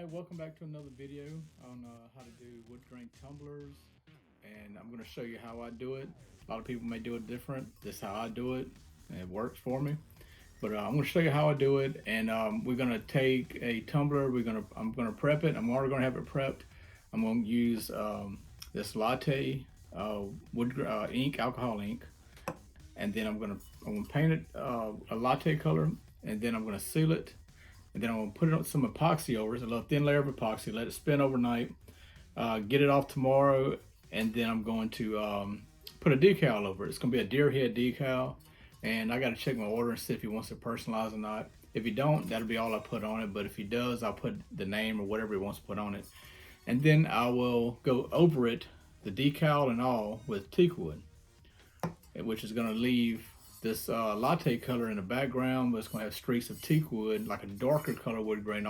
Alright, welcome back to another video on how to do wood grain tumblers, and I'm going to show you how I do it. A lot of people may do it different. This is how I do it, and it works for me. But I'm going to show you how I do it, and we're going to take a tumbler. I'm going to prep it. I'm already going to have it prepped. I'm going to use this latte ink, alcohol ink, and then I'm going to paint it a latte color, and then I'm going to seal it. And then I'm going to put it on some epoxy over it, a little thin layer of epoxy, let it spin overnight, get it off tomorrow, and then I'm going to put a decal over it. It's going to be a deer head decal, and I got to check my order and see if he wants it personalized or not. If he don't, that'll be all I put on it, but if he does, I'll put the name or whatever he wants to put on it. And then I will go over it, the decal and all, with teak wood, which is going to leave this latte color in the background, but it's going to have streaks of teak wood, like a darker color wood grain.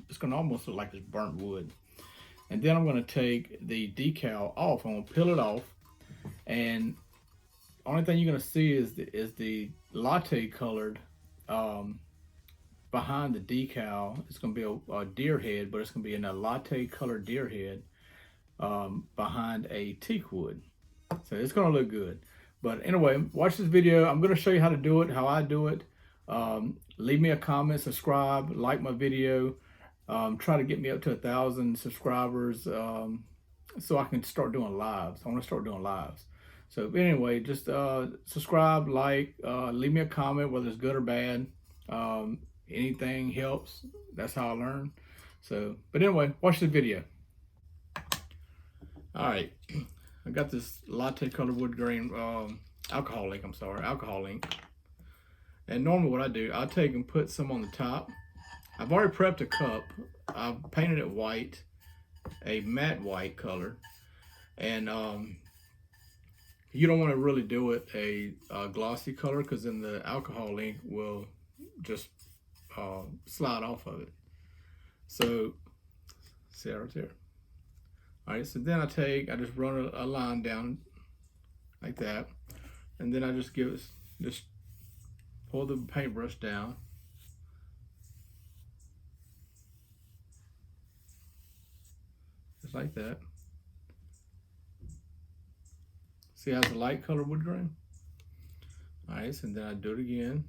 It's going to almost look like it's burnt wood. And then I'm going to take the decal off. I'm going to peel it off, and only thing you're going to see is the latte colored behind the decal. It's going to be a deer head, but it's going to be in a latte colored deer head behind a teak wood. So it's going to look good. But anyway, watch this video. I'm going to show you how to do it, how I do it. Leave me a comment, subscribe, like my video. Try to get me up to 1,000 subscribers so I can start doing lives. I want to start doing lives. So anyway, just subscribe, like, leave me a comment, whether it's good or bad. Anything helps. That's how I learn. So, but anyway, watch the video. All right. I got this latte colored wood grain alcohol ink. And normally what I do, I'll take and put some on the top. I've already prepped a cup. I've painted it white, a matte white color. And you don't want to really do it a glossy color, because then the alcohol ink will just slide off of it. So, see right there. All right, so then I just run a line down like that, and then I just pull the paintbrush down. Just like that. See how it's a light color wood grain? All right, so then I do it again.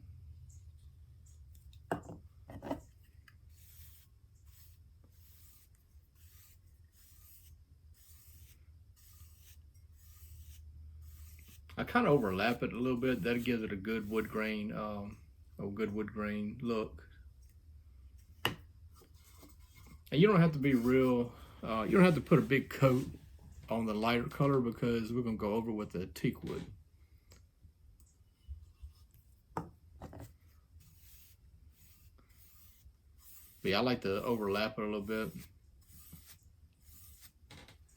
I kind of overlap it a little bit. That gives it a good wood grain, look. And you don't have to be real. You don't have to put a big coat on the lighter color, because we're gonna go over with the teak wood. But yeah, I like to overlap it a little bit.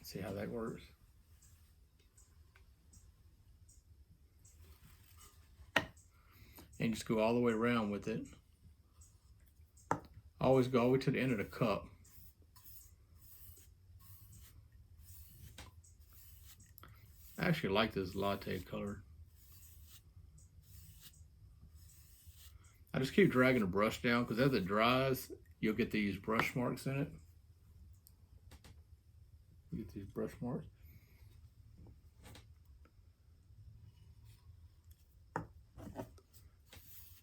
See how that works. And just go all the way around with it. Always go all the way to the end of the cup. I actually like this latte color. I just keep dragging the brush down, because as it dries, you'll get these brush marks in it. You get these brush marks.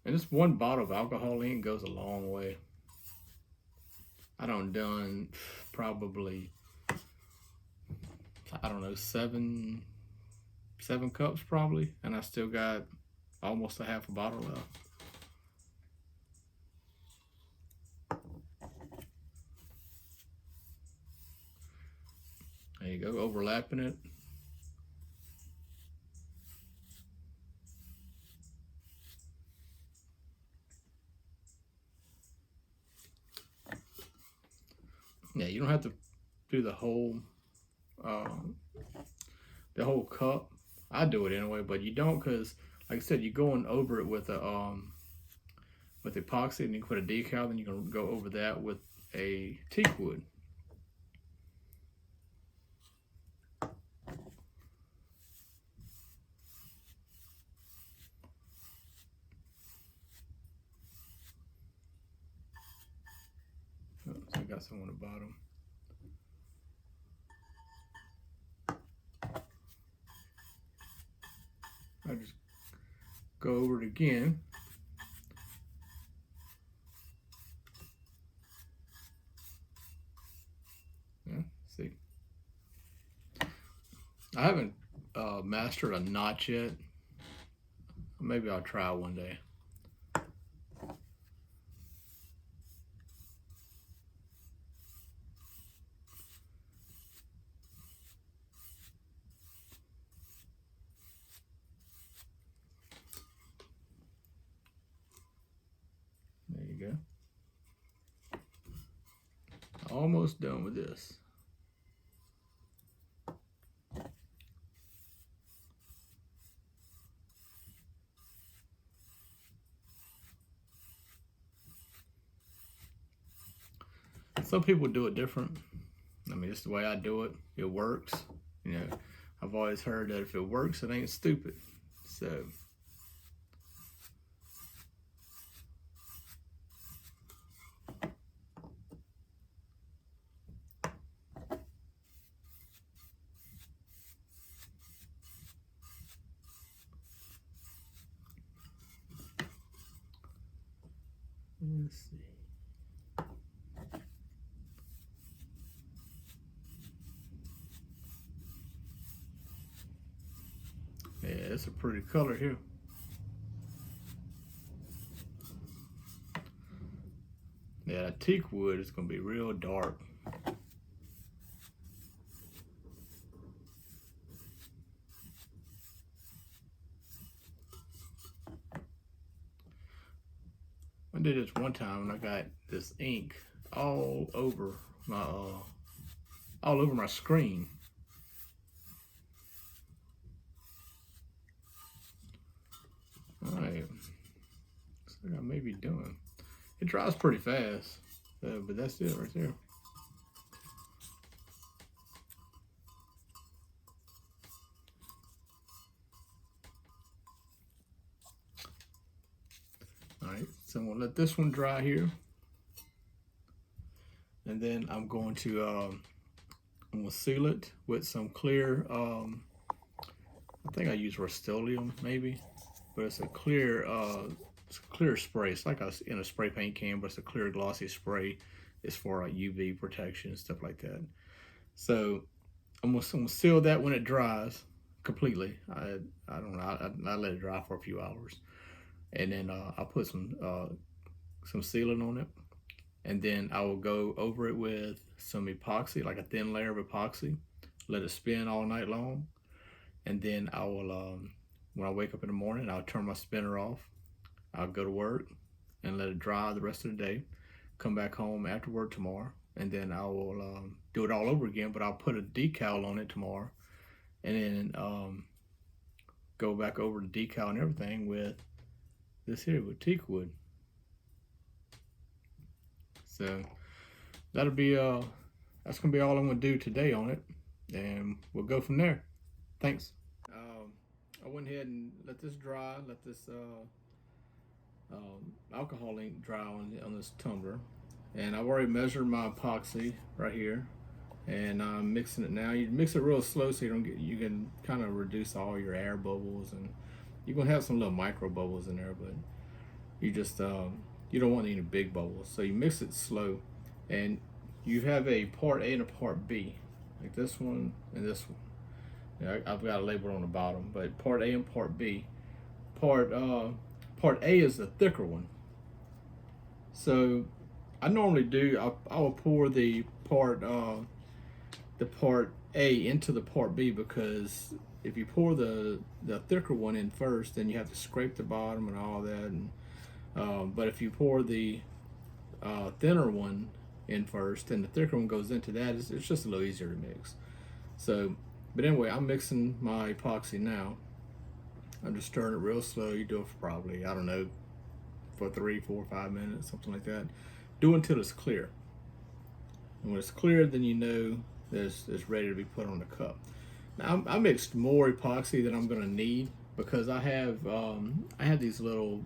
And this one bottle of alcohol ink goes a long way. I done probably, I don't know, seven cups probably, and I still got almost a half a bottle left. There you go, overlapping it. Yeah, you don't have to do the whole cup. I do it anyway, but you don't, because like I said, you're going over it with epoxy, and you can put a decal, then you can go over that with a teak wood. So I got some on the bottom. I just go over it again. Yeah, see. I haven't mastered a notch yet. Maybe I'll try one day. There you go. Almost done with this. Some people do it different. I mean, it's the way I do it. It works. You know, I've always heard that if it works, it ain't stupid. So. Let's see. Yeah, it's a pretty color here. Yeah, that teak wood is going to be real dark. I did this one time and I got this ink all over my screen. All right, looks like I may be doing. It dries pretty fast, but that's it right there. All right, so I'm gonna let this one dry here, and then I'm going to seal it with some clear. I think I use Rust-Oleum maybe, but it's a clear spray. It's like in a spray paint can, but it's a clear glossy spray. It's for UV protection and stuff like that. So I'm gonna seal that when it dries completely. I don't know. I let it dry for a few hours, and then I'll put some sealant on it, and then I will go over it with some epoxy, like a thin layer of epoxy. Let it spin all night long, and then I will when I wake up in the morning, I'll turn my spinner off. I'll go to work and let it dry the rest of the day. Come back home after work tomorrow, and then I will do it all over again, but I'll put a decal on it tomorrow, and then go back over the decal and everything with this here, with teak wood. So that'll be that's gonna be all I'm gonna do today on it, and we'll go from there. Thanks. I went ahead and let this dry, let this alcohol ink dry on this tumbler, and I've already measured my epoxy right here, and I'm mixing it now. You mix it real slow so you can kind of reduce all your air bubbles, and you're gonna have some little micro bubbles in there, but you just you don't want any big bubbles, so you mix it slow, and you have a part A and a part B, like this one and this one. Yeah, I've got a label on the bottom, but part A and part B. Part A is the thicker one. So I normally do. I will pour the part A into the part B, because if you pour the thicker one in first, then you have to scrape the bottom and all that. And but if you pour the thinner one in first, and the thicker one goes into that, it's just a little easier to mix. So. But anyway, I'm mixing my epoxy now. I'm just stirring it real slow. You do it for probably, I don't know, for 3, 4, 5 minutes, something like that. Do it until it's clear. And when it's clear, then you know that it's ready to be put on the cup. Now, I mixed more epoxy than I'm gonna need, because I have these little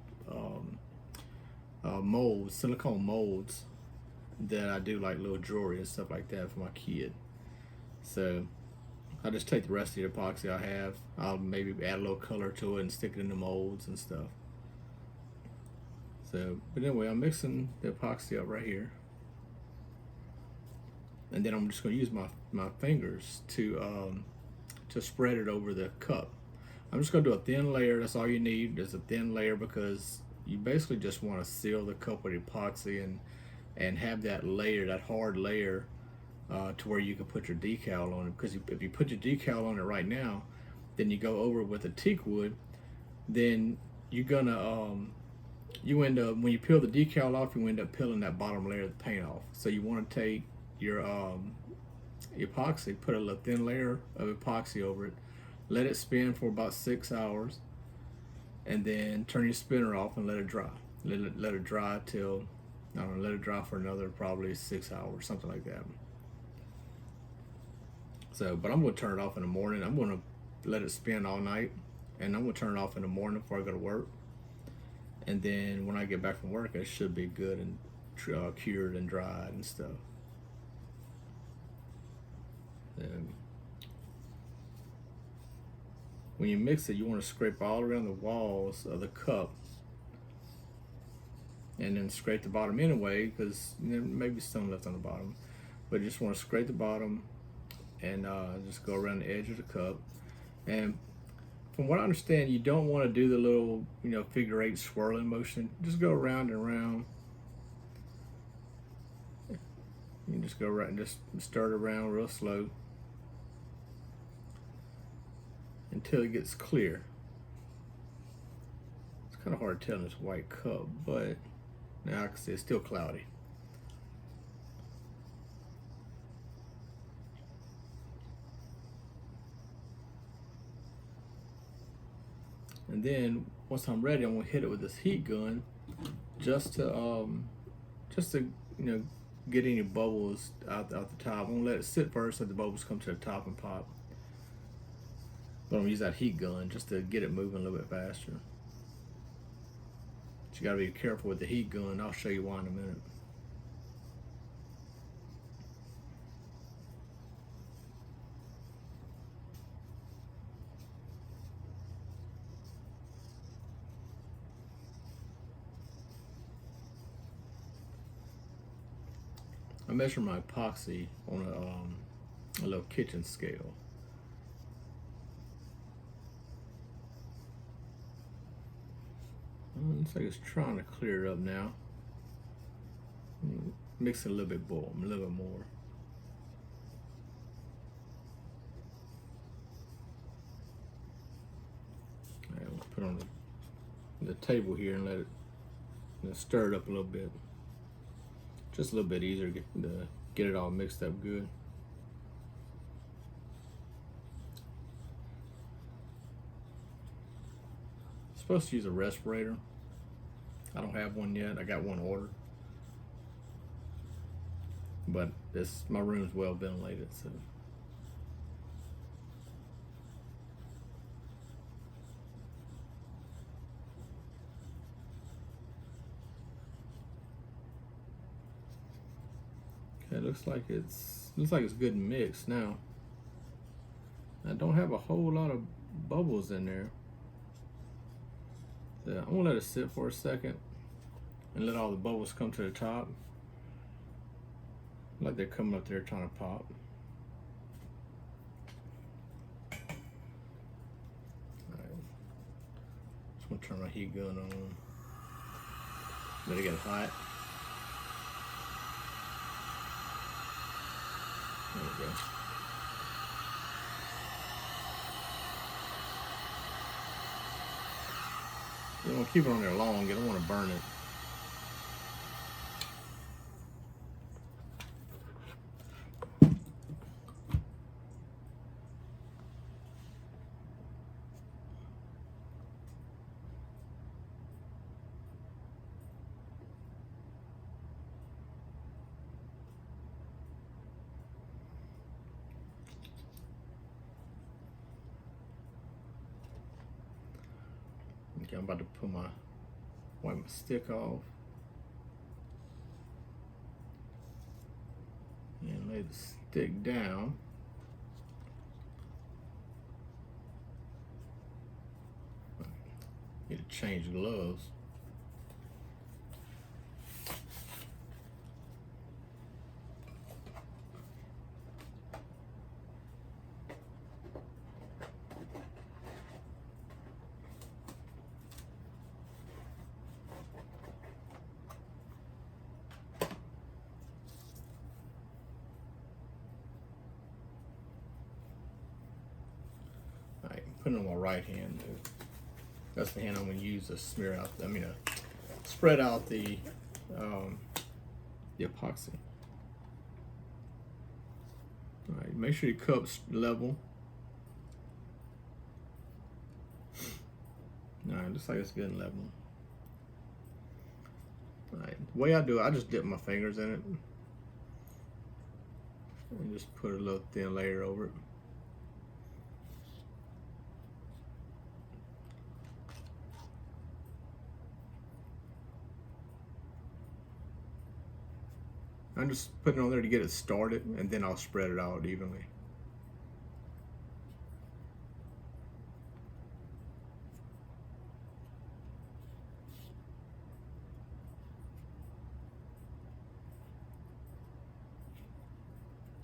molds, silicone molds, that I do like little jewelry and stuff like that for my kid. So I just take the rest of the epoxy I have. I'll maybe add a little color to it and stick it in the molds and stuff. So, but anyway, I'm mixing the epoxy up right here. And then I'm just going to use my fingers to spread it over the cup. I'm just going to do a thin layer. That's all you need. Just a thin layer, because you basically just want to seal the cup with epoxy and have that layer, that hard layer, to where you can put your decal on it. Because if you put your decal on it right now, then you go over with a teak wood, then you're gonna you end up, when you peel the decal off, you end up peeling that bottom layer of the paint off. So you want to take your epoxy, put a little thin layer of epoxy over it, let it spin for about 6 hours, and then turn your spinner off and let it dry. Let it dry till, I don't know, let it dry for another probably 6 hours, something like that. So, but I'm going to turn it off in the morning. I'm going to let it spin all night, and I'm going to turn it off in the morning before I go to work. And then when I get back from work, it should be good and cured and dried and stuff. And when you mix it, you want to scrape all around the walls of the cup, and then scrape the bottom anyway, because there may be some left on the bottom. But you just want to scrape the bottom and just go around the edge of the cup. And from what I understand, you don't want to do the little, figure 8 swirling motion. Just go around and around. You can just go right and just stir it around real slow until it gets clear. It's kind of hard to tell in this white cup, but now I can see it's still cloudy. And then once I'm ready, I'm gonna hit it with this heat gun, just to get any bubbles out the top. I'm gonna let it sit first, let the bubbles come to the top and pop. But I'm gonna use that heat gun just to get it moving a little bit faster. But you gotta be careful with the heat gun. I'll show you why in a minute. I measure my epoxy on a little kitchen scale. Looks like it's trying to clear it up now. Mix it a little bit more. Right, we'll put it on the table here and let it stir it up a little bit. Just a little bit easier to get it all mixed up good. Supposed to use a respirator. I don't have one yet. I got one ordered, but my room's well ventilated, so. Okay, looks like it's good and mixed now. I don't have a whole lot of bubbles in there. So I'm gonna let it sit for a second and let all the bubbles come to the top. Like they're coming up there trying to pop. Alright. Just gonna turn my heat gun on. Let it get hot. There we go. You don't want to keep it on there long. You don't want to burn it. Okay, I'm about to wipe my stick off. Lay the stick down. Need to change gloves. All right, put it on my right hand. That's the hand I'm going to use to smear out. Spread out the epoxy. All right, make sure your cup's level. All right, looks like it's good and level. All right, the way I do it, I just dip my fingers in it and just put a little thin layer over it. I'm just putting it on there to get it started, and then I'll spread it out evenly.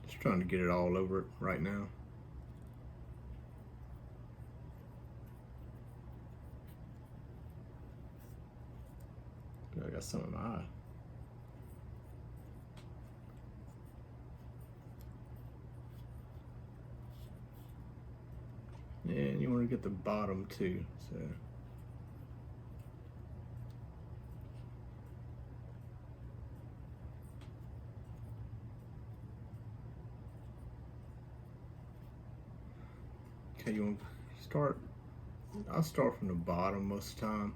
Just trying to get it all over it right now. I got some in my eye. And you want to get the bottom too, so. Okay, you want to start, I'll start from the bottom most of the time.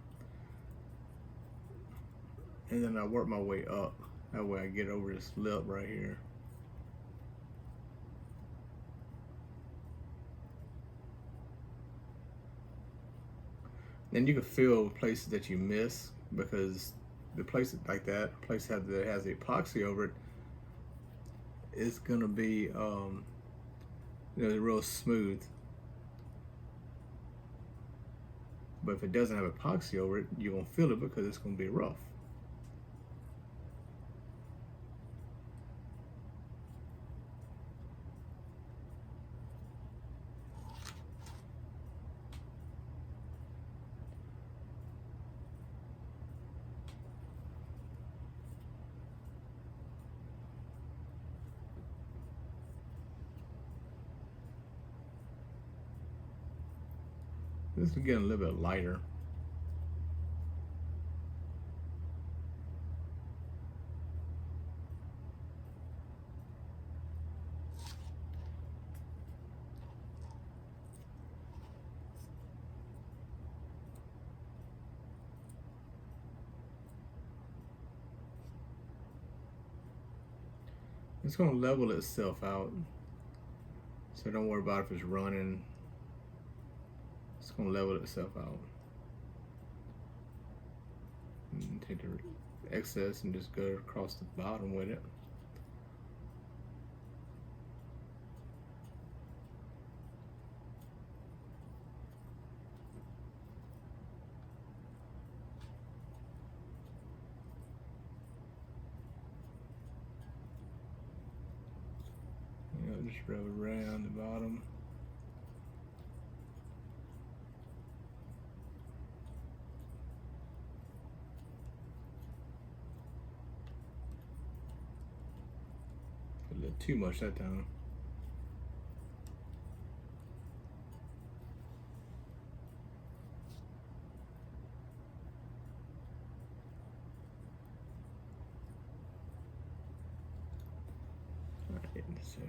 And then I work my way up. That way I get over this lip right here. Then you can feel places that you miss, because the places like that, place that has the epoxy over it, is gonna be real smooth. But if it doesn't have epoxy over it, you're gonna feel it because it's gonna be rough. This is getting a little bit lighter. It's going to level itself out, so don't worry about if it's running. It's going to level itself out. And take the excess and just go across the bottom with it. Just rub it around the bottom. A little too much that time. All right, so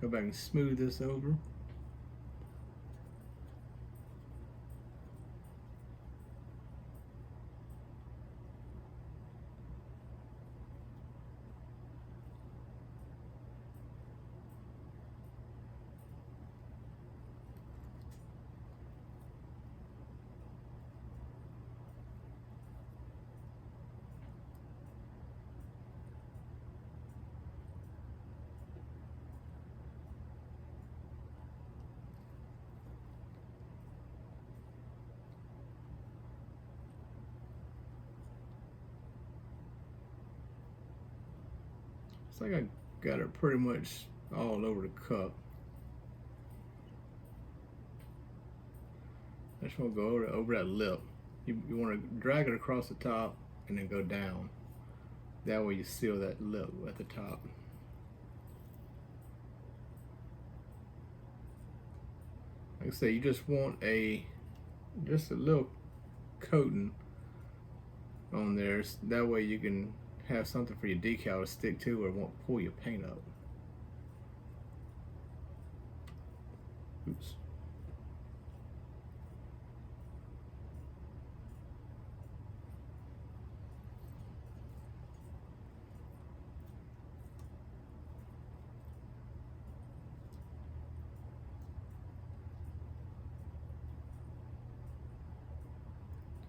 go back and smooth this over. Looks like I got it pretty much all over the cup. I just want to go over that lip. You want to drag it across the top and then go down. That way you seal that lip at the top. Like I say, you just want just a little coating on there. That way you can have something for your decal to stick to, or it won't pull your paint up. Oops.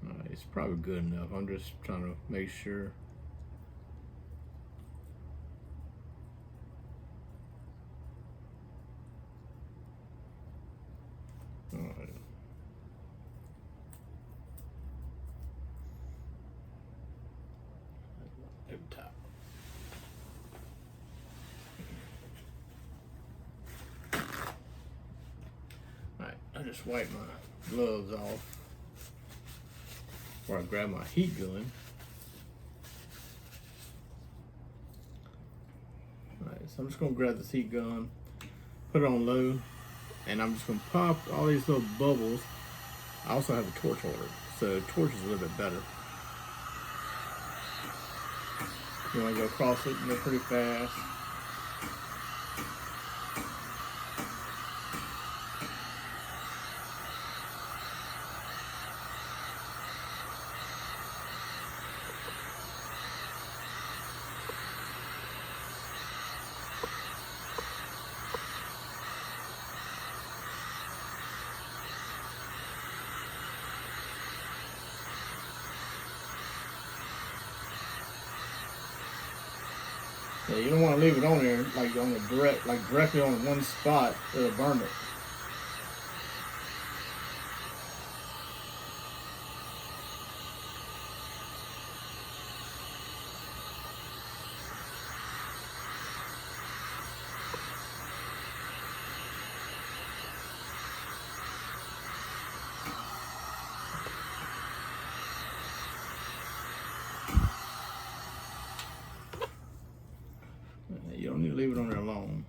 Alright, it's probably good enough. I'm just trying to make sure. Alright. Over top. Alright, I just wiped my gloves off before I grab my heat gun. Alright, so I'm just gonna grab this heat gun, put it on low, and I'm just gonna pop all these little bubbles. I also have a torch holder, so torch is a little bit better. You wanna go across it and go pretty fast. Yeah, you don't want to leave it on there like on the directly on one spot. It'll burn it. You don't need to leave it on there long.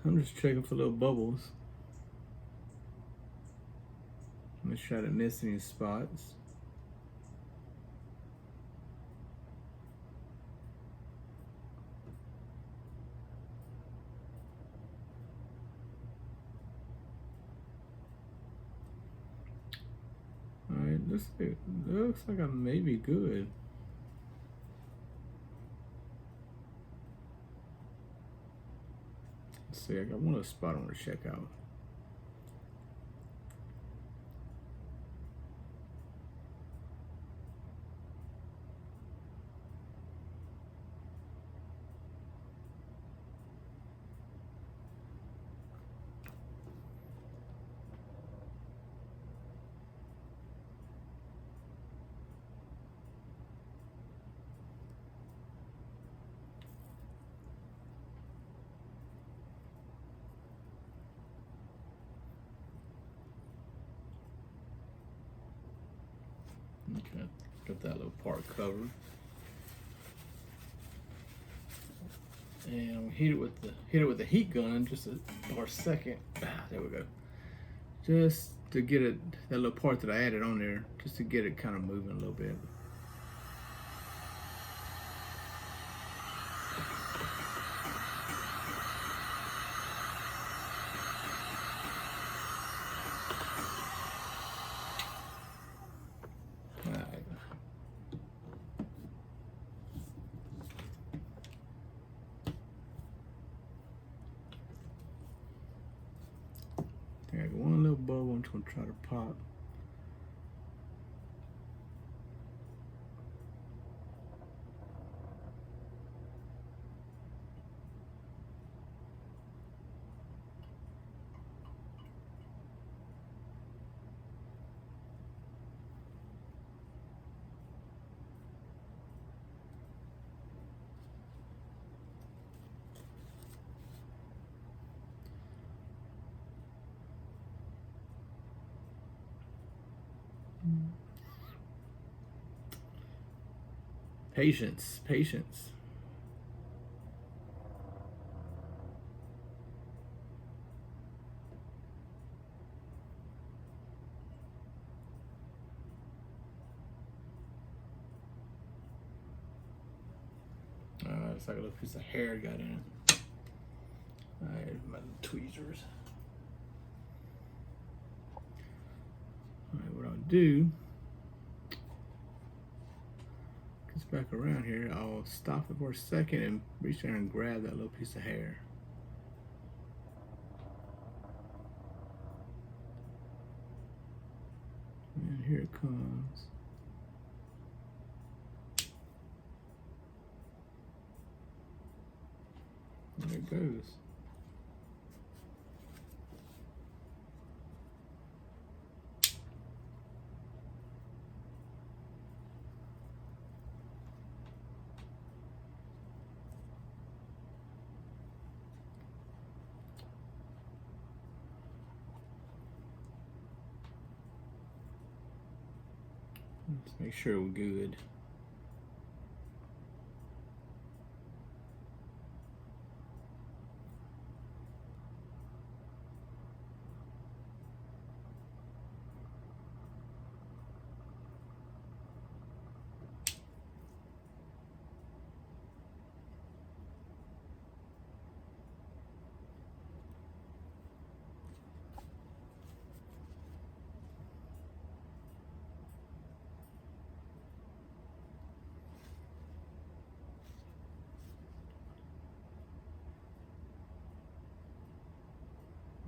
I'm just checking for little bubbles. Make sure I didn't miss any spots. Alright, looks like I may be good. Let's see, I got one little spot I want to check out. Okay, got that little part covered. And I'm hit it with the heat gun just for a second. There we go. Just to get it, that little part that I added on there, just to get it kind of moving a little bit. I got one little bubble I'm just gonna try to pop. Patience, patience. It's like a little piece of hair got in it. Alright, my little tweezers. Alright, what I'll do, gets back around here, I'll stop it for a second and reach there and grab that little piece of hair. And here it comes. There it goes. Let's make sure we're good.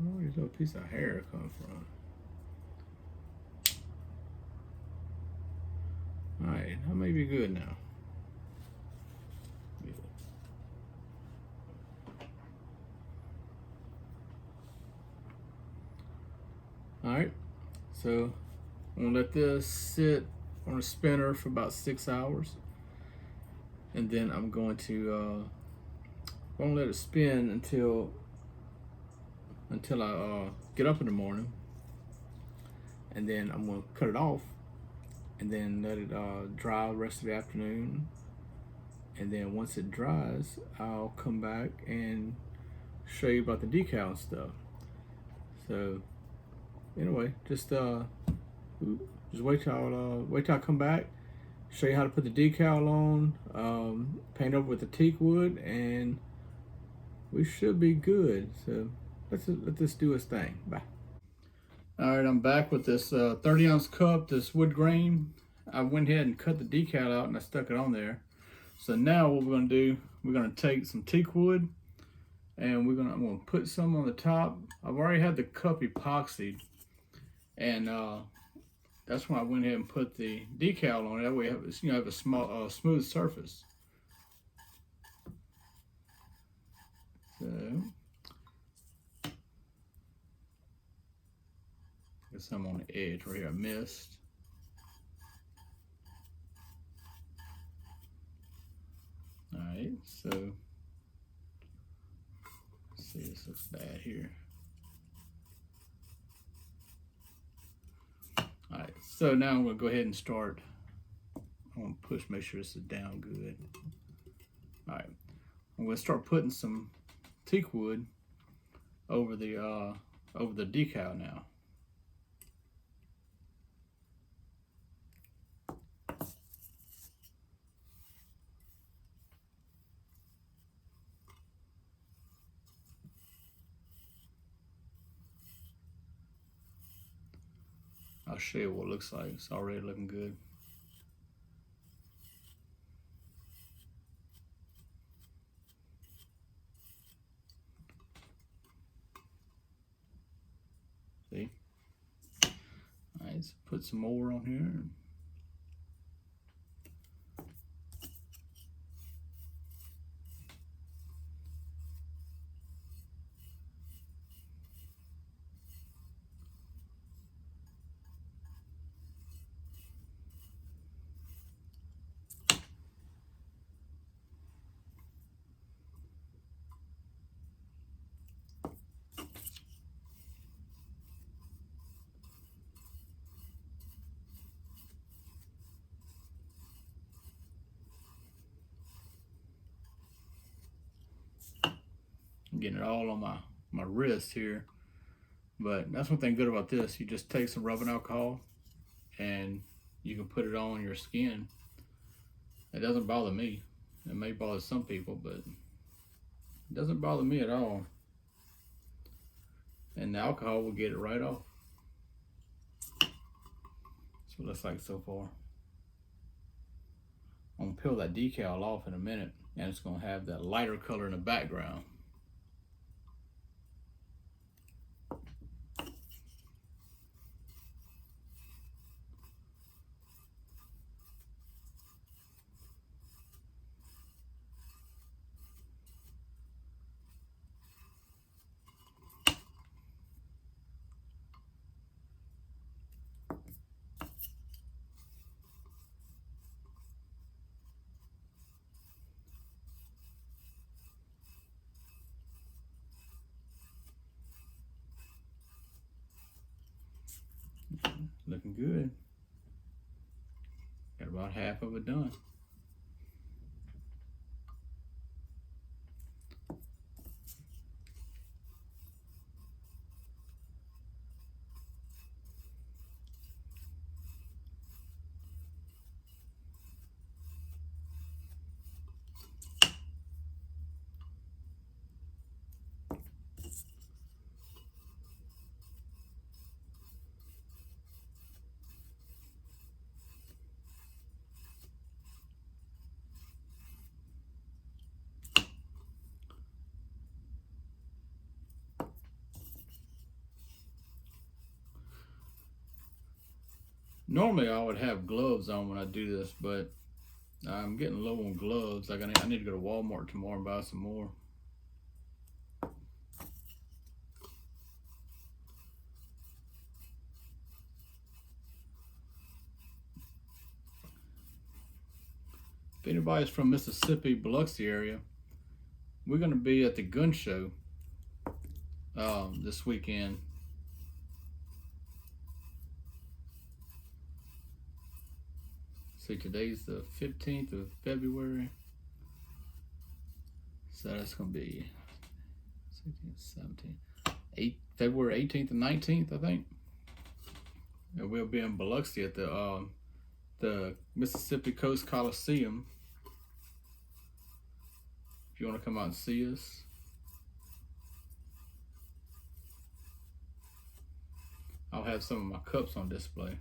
Where does that piece of hair come from? Alright, that may be good now. Good. Alright, so I'm gonna let this sit on a spinner for about 6 hours. And then I'm going to let it spin until I get up in the morning, and then I'm gonna cut it off, and then let it dry the rest of the afternoon. And then once it dries, I'll come back and show you about the decal and stuff. So anyway, just wait till I come back, show you how to put the decal on, paint over with the teak wood, and we should be good. So let this do its thing. Bye. All right, I'm back with this 30-ounce cup, this wood grain. I went ahead and cut the decal out and I stuck it on there. So now what we're gonna do, we're gonna take some teak wood and I'm gonna put some on the top. I've already had the cup epoxied, and that's when I went ahead and put the decal on it. That way you have a small, smooth surface. So get some on the edge right here. I missed. All right, so let's see, this looks bad here. All right, so now I'm gonna go ahead and start. I'm gonna push, make sure this is down good. All right, I'm gonna start putting some teak wood over the decal now. I'll show you what it looks like. It's already looking good. See? All right, let's put some more on here. getting it all on my wrist here. But that's one thing good about this. You just take some rubbing alcohol and you can put it on your skin. It doesn't bother me. It may bother some people, but it doesn't bother me at all. And the alcohol will get it right off. That's what it looks like so far. I'm gonna peel that decal off in a minute, and it's gonna have that lighter color in the background. Looking good. Got about half of it done. Normally I would have gloves on when I do this, but I'm getting low on gloves. Like I need to go to Walmart tomorrow and buy some more. If anybody's from Mississippi, Biloxi area, we're going to be at the gun show this weekend. See, today's the 15th of February. So that's going to be 16th, 17th, February 18th and 19th, I think. And we'll be in Biloxi at the Mississippi Coast Coliseum. If you want to come out and see us. I'll have some of my cups on display.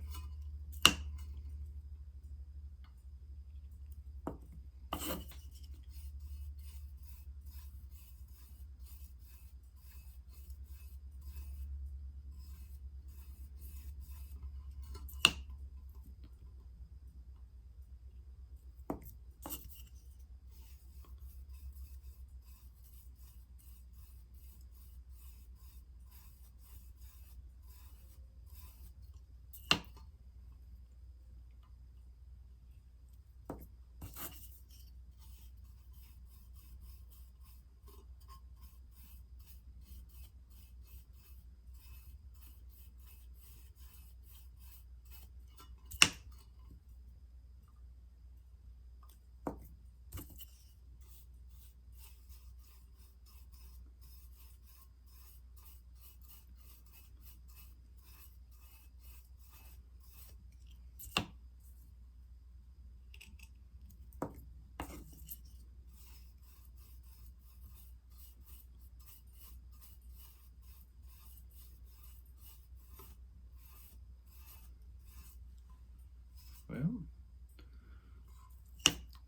Well,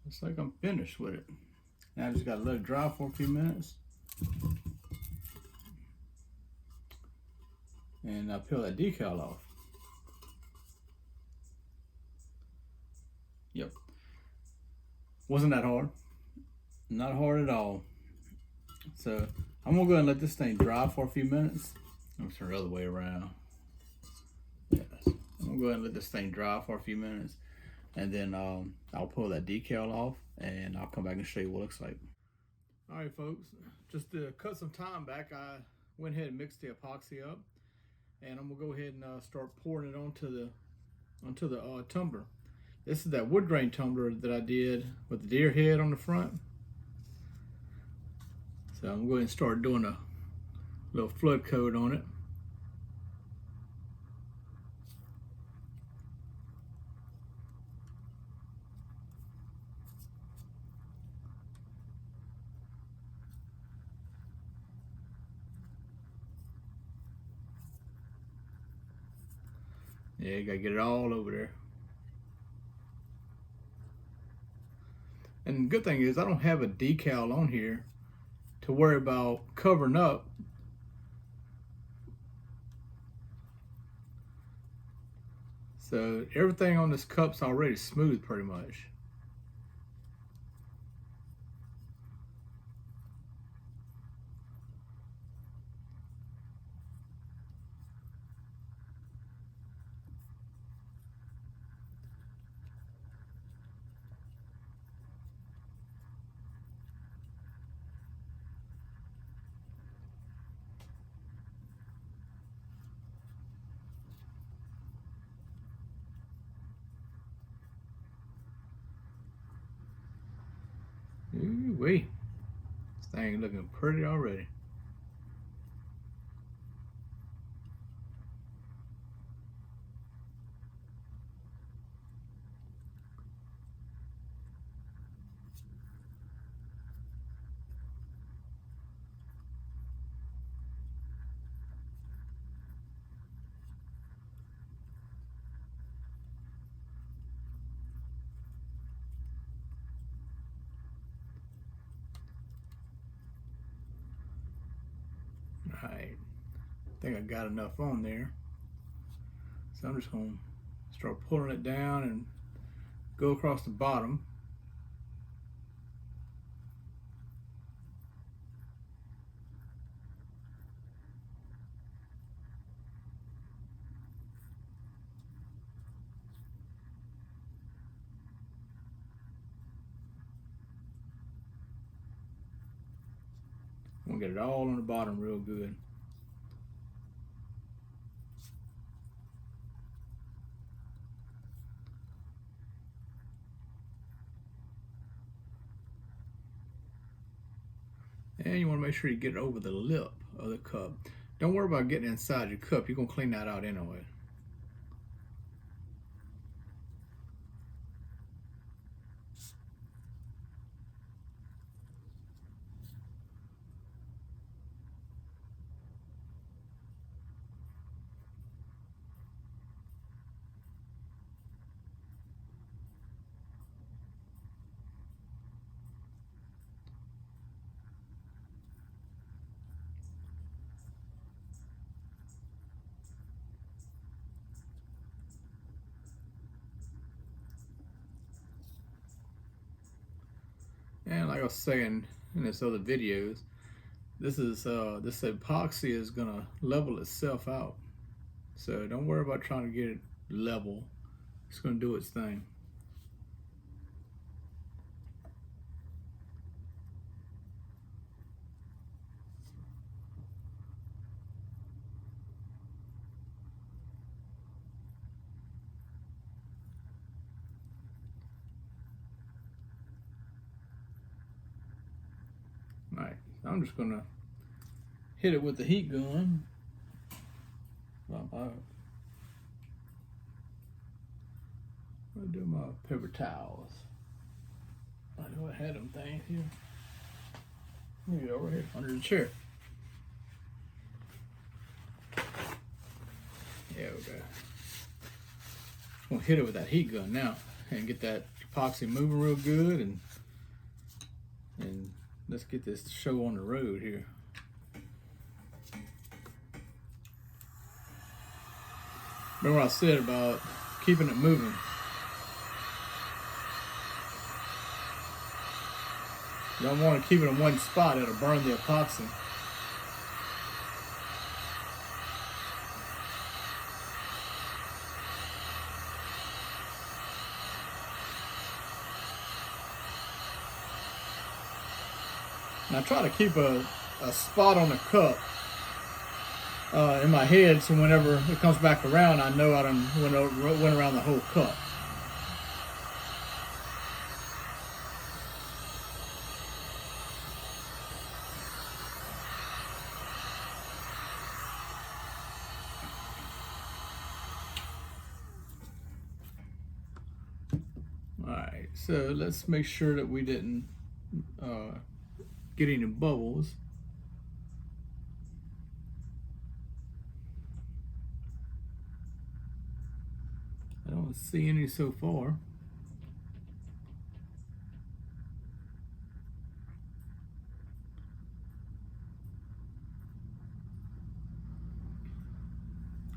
looks like I'm finished with it. Now I just got to let it dry for a few minutes. And I'll peel that decal off. Yep. Wasn't that hard. Not hard at all. So I'm going to go ahead and let this thing dry for a few minutes. I'm turn the other way around. Yes. I'm going to go ahead and let this thing dry for a few minutes. And then I'll pull that decal off and I'll come back and show you what it looks like. All right, folks. Just to cut some time back, I went ahead and mixed the epoxy up. And I'm going to go ahead and start pouring it onto the tumbler. This is that wood grain tumbler that I did with the deer head on the front. So I'm going to start doing a little flood coat on it. Yeah, you gotta get it all over there. And the good thing is I don't have a decal on here to worry about covering up. So everything on this cup's already smooth pretty much. Ooh-wee. This thing looking pretty already. Alright, I think I got enough on there. So I'm just going to start pulling it down and go across the bottom. We'll get it all on the bottom real good. And you want to make sure you get it over the lip of the cup. Don't worry about getting inside your cup. You're going to clean that out anyway. And like I was saying in this other videos, this epoxy is gonna level itself out. So don't worry about trying to get it level. It's gonna do its thing. Alright, I'm just gonna hit it with the heat gun. I'll do my paper towels. I know I had them things here. Here you go, right here, under the chair. There we go. I'm gonna hit it with that heat gun now and get that epoxy moving real good, and let's get this show on the road here. Remember what I said about keeping it moving. You don't want to keep it in one spot, it'll burn the epoxy. And I try to keep a spot on the cup in my head, so whenever it comes back around, I know I done went around the whole cup. so let's make sure that we didn't get any bubbles. I don't see any so far.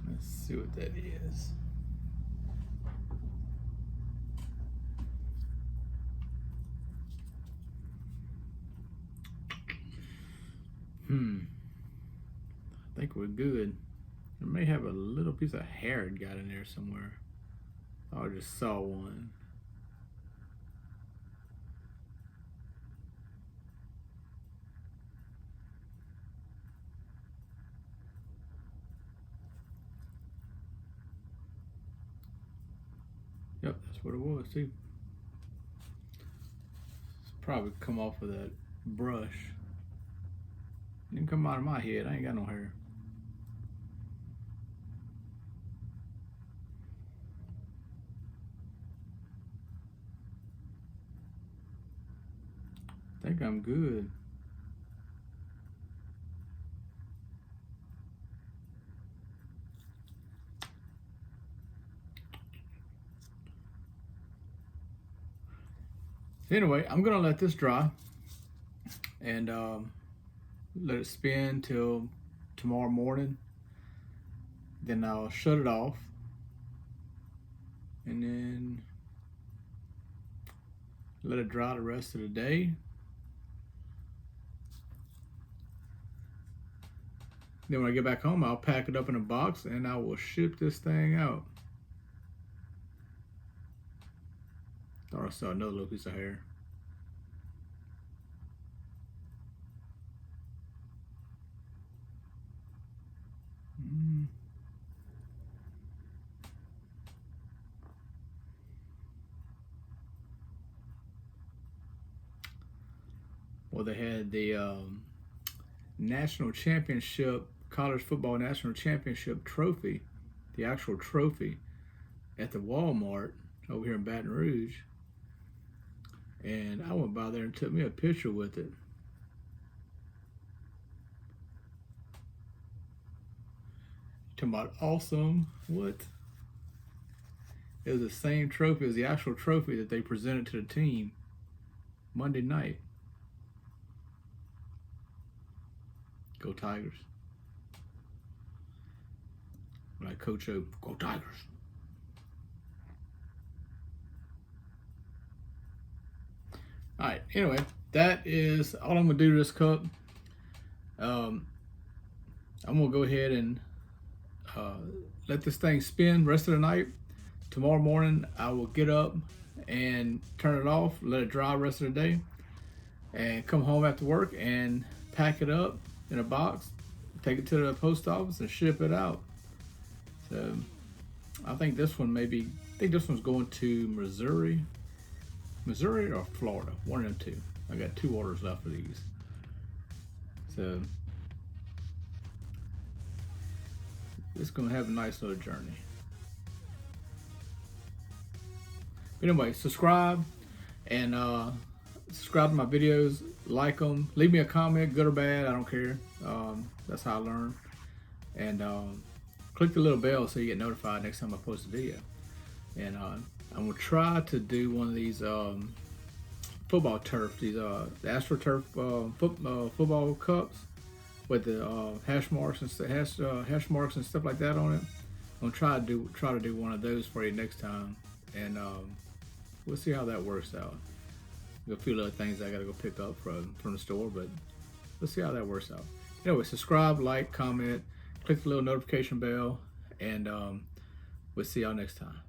Let's see what that is. I think we're good. I may have a little piece of hair it got in there somewhere. Oh, I just saw one. Yep, that's what it was too. It's probably come off of that brush. It didn't come out of my head. I ain't got no hair. I think I'm good. Anyway, I'm gonna let this dry and let it spin till tomorrow morning. Then I'll shut it off and then let it dry the rest of the day. Then when I get back home, I'll pack it up in a box and I will ship this thing out. Thought I saw another little piece of hair. Well, they had the national championship, college football national championship trophy, the actual trophy, at the Walmart over here in Baton Rouge. And I went by there and took me a picture with it. Talking about awesome. What? It was the same trophy as the actual trophy that they presented to the team Monday night. Go Tigers. Like Coach O, go Tigers. All right, anyway, that is all I'm gonna do to this cup. I'm gonna go ahead and let this thing spin the rest of the night. Tomorrow morning, I will get up and turn it off, let it dry the rest of the day, and come home after work and pack it up in a box, take it to the post office and ship it out. So I think this one this one's going to Missouri or Florida, one of them two. I got 2 orders left for these. So it's gonna have a nice little journey. But anyway, subscribe and subscribe to my videos, like them, leave me a comment, good or bad, I don't care. That's how I learn. And click the little bell so you get notified next time I post a video. And I'm gonna try to do one of these football turf, these the AstroTurf football cups with the hash marks and stuff like that on it. I'm gonna try to do one of those for you next time, and we'll see how that works out. There's a few other things I gotta go pick up from the store, but let's see how that works out. Anyway, subscribe, like, comment, click the little notification bell, and we'll see y'all next time.